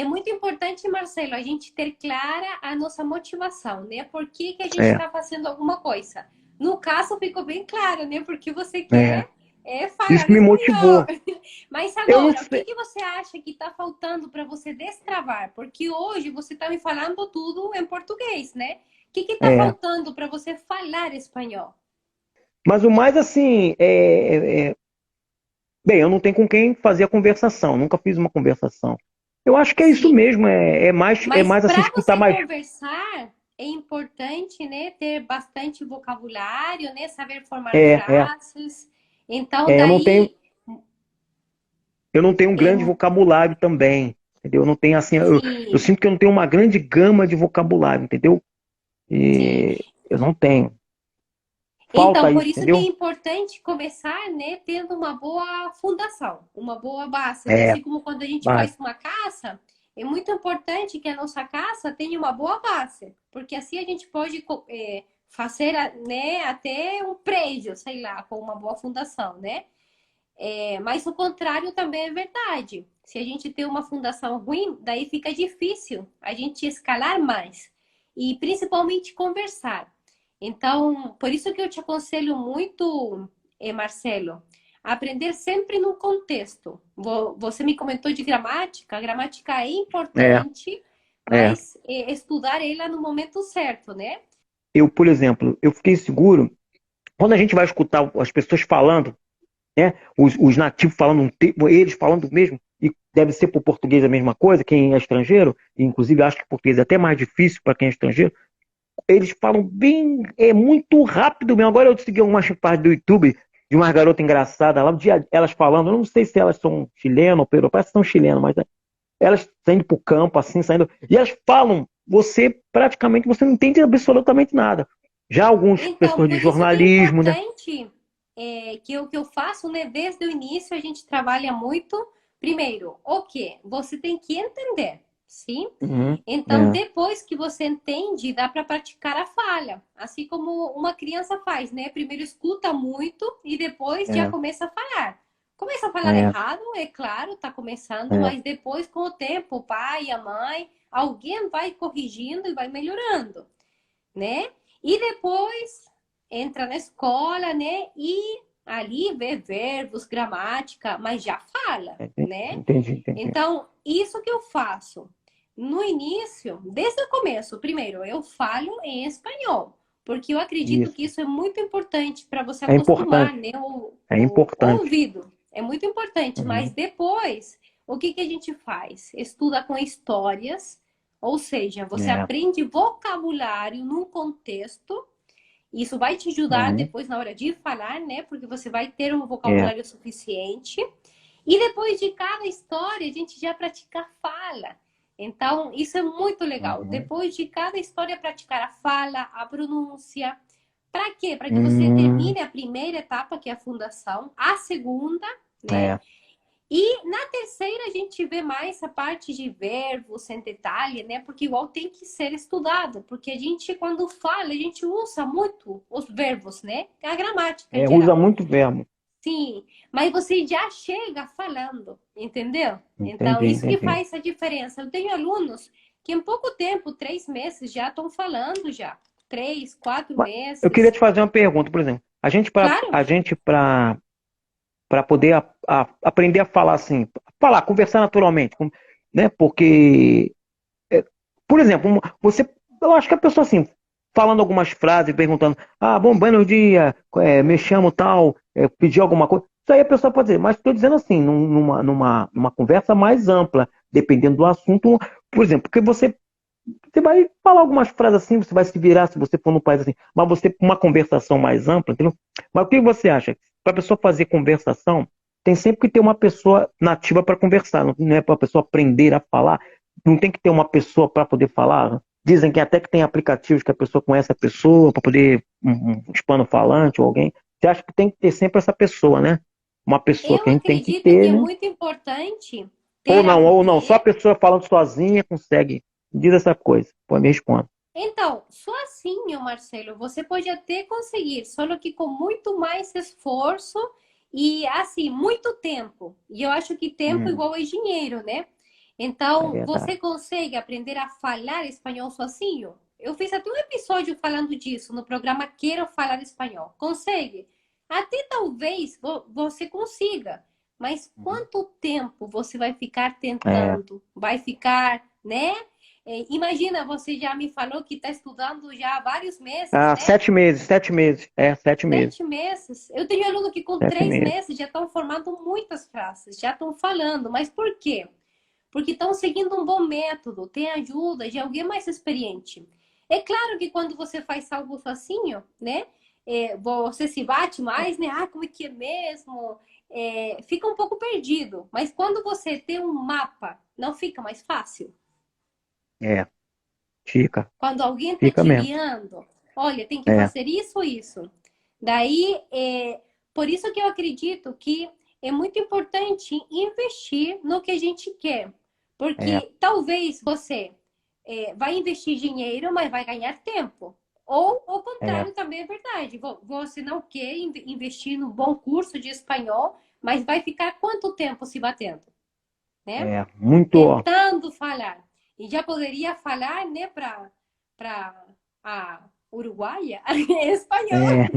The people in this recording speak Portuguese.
É muito importante, Marcelo, a gente ter clara a nossa motivação, né? Por que que a gente É, está fazendo alguma coisa. No caso, ficou bem claro, né? Porque você é. quer Isso falar me espanhol. motivou. Mas Eu não agora, o que sei. que você acha que está faltando para você destravar? Porque hoje você está me falando tudo em português, né? O que que está É. faltando para você falar espanhol? Mas o mais assim, bem, eu não tenho com quem fazer a conversação, nunca fiz uma conversação. Eu acho que é isso Sim. mesmo, é Mas mais assim, para escutar você mais. conversar, é importante, né, ter bastante vocabulário, né, saber formar É, é, frases. Então, é, daí, eu não tenho um é, grande vocabulário também, entendeu? Eu não tenho assim, eu sim, sinto que eu não tenho uma grande gama de vocabulário, entendeu? sim. E eu não tenho. Então, Falta por isso, isso que é entendeu? importante começar, né, tendo uma boa fundação, uma boa base, né? É, Assim como quando a gente base. faz uma casa, é muito importante que a nossa casa tenha uma boa base, porque assim a gente pode fazer, né, até um prédio, sei lá, com uma boa fundação, né? Mas o contrário também é verdade. Se a gente tem uma fundação ruim, daí fica difícil a gente escalar mais e principalmente conversar. Então, por isso que eu te aconselho muito, Marcelo, aprender sempre no contexto. Você me comentou de gramática, a gramática é É, importante, é. mas estudar ela no momento certo, né? Eu, por exemplo, eu fiquei seguro, quando a gente vai escutar as pessoas falando, né? Os nativos falando, eles falando mesmo, e deve ser para o português a mesma coisa, quem é estrangeiro, e inclusive acho que o português é até mais difícil para quem é estrangeiro, eles falam bem, é muito rápido mesmo. Agora eu segui algumas partes do YouTube de uma garota engraçada lá, elas falando, eu não sei se elas são chilenas ou peru, parece que são chilenas, mas elas saindo para o campo, assim, saindo, e elas falam, você praticamente você não entende absolutamente nada. Já alguns Então, pessoas de por isso que é jornalismo, né? importante que eu faço, né? Desde o início a gente trabalha muito. Primeiro, o que? Você tem que entender, sim? Uhum, Então, é, depois que você entende, dá para praticar a fala. Assim como uma criança faz, né? Primeiro escuta muito e depois já é, começa a falar. Começa a falar é, errado, é claro, tá começando, é. mas depois, com o tempo, o pai, a mãe, alguém vai corrigindo e vai melhorando, né? E depois entra na escola, né? E ali vê verbos, gramática, mas já fala, né? Entendi, entendi. Então, isso que eu faço. No início, desde o começo, primeiro, eu falo em espanhol, porque eu acredito que Isso. isso é muito importante para você É acostumar, importante. né, É o importante. ouvido. É muito importante, mas Uhum. depois, o que que a gente faz? Estuda com histórias, ou seja, você É. aprende vocabulário num contexto. Isso vai te ajudar Uhum. depois na hora de falar, né? Porque você vai ter um É. vocabulário suficiente. E depois de cada história, a gente já pratica a fala. Então, isso é muito legal. Uhum. Depois de cada história, praticar a fala, a pronúncia. Para quê? Para que você Uhum. termine a primeira etapa, que é a fundação, a segunda, né? É. E na terceira a gente vê mais a parte de verbos em detalhe, né? Porque igual tem que ser estudado, porque a gente quando fala, a gente usa muito os verbos, né? A gramática em É, usa geral. muito verbo. Sim, mas você já chega falando, entendeu? Então, Entendi, isso que entendi. faz a diferença. Eu tenho alunos que em pouco tempo, 3 meses, já estão falando já. 3, 4 Mas eu queria meses. te fazer uma pergunta, por exemplo. Claro, A gente para poder aprender a falar assim, falar, conversar naturalmente, né? Porque, por exemplo, eu acho que a pessoa assim, falando algumas frases, perguntando, ah, bom, bom dia, me chamo tal, pedir alguma coisa, isso aí a pessoa pode dizer, mas estou dizendo assim, numa conversa mais ampla, dependendo do assunto, por exemplo, porque você vai falar algumas frases assim, você vai se virar se você for num país assim, mas você, uma conversação mais ampla, entendeu? Mas o que você acha? Para a pessoa fazer conversação, tem sempre que ter uma pessoa nativa para conversar, não é para a pessoa aprender a falar, não tem que ter uma pessoa para poder falar. Dizem que até que tem aplicativos que a pessoa conhece a pessoa para poder, um hispano-falante ou alguém. Você acha que tem que ter sempre essa pessoa, né? Uma pessoa eu que a gente tem que acredito que ter, é né? muito importante ter Ou não, só a alguém. pessoa falando sozinha consegue. Diz essa coisa. Pô, me responda. Então, só assim, meu Marcelo, você pode até conseguir, só que com muito mais esforço e, assim, muito tempo. E eu acho que tempo Hum, igual é dinheiro, né? É Então, verdade. você consegue aprender a falar espanhol sozinho? Eu fiz até um episódio falando disso no programa Quero Falar Espanhol. Consegue? Até talvez você consiga, mas Uhum. quanto tempo você vai ficar É. tentando? Vai ficar, né? Imagina, você já me falou que está estudando já há vários meses, Ah, né? 7 meses, 7 meses. É, 7 meses. 7 meses. Eu tenho aluno que com Sete três meses. meses já estão formando muitas frases, já estão falando. Mas por quê? Porque estão seguindo um bom método, tem ajuda de alguém mais experiente. É claro que quando você faz algo sozinho, né? Você se bate mais, né? Ah, como é que é mesmo? Fica um pouco perdido. Mas quando você tem um mapa, não fica mais fácil? É, fica. Quando alguém está Fica te mesmo. guiando, olha, tem que É, fazer isso, isso. Daí, por isso que eu acredito que é muito importante investir no que a gente quer. é, Porque talvez você vai investir dinheiro, mas vai ganhar tempo. Ou o é, contrário também é verdade. Você não quer investir num bom curso de espanhol, mas vai ficar quanto tempo se batendo, né? muito. Tentando falar. E já poderia falar, né, para a Uruguaia, espanhol. É,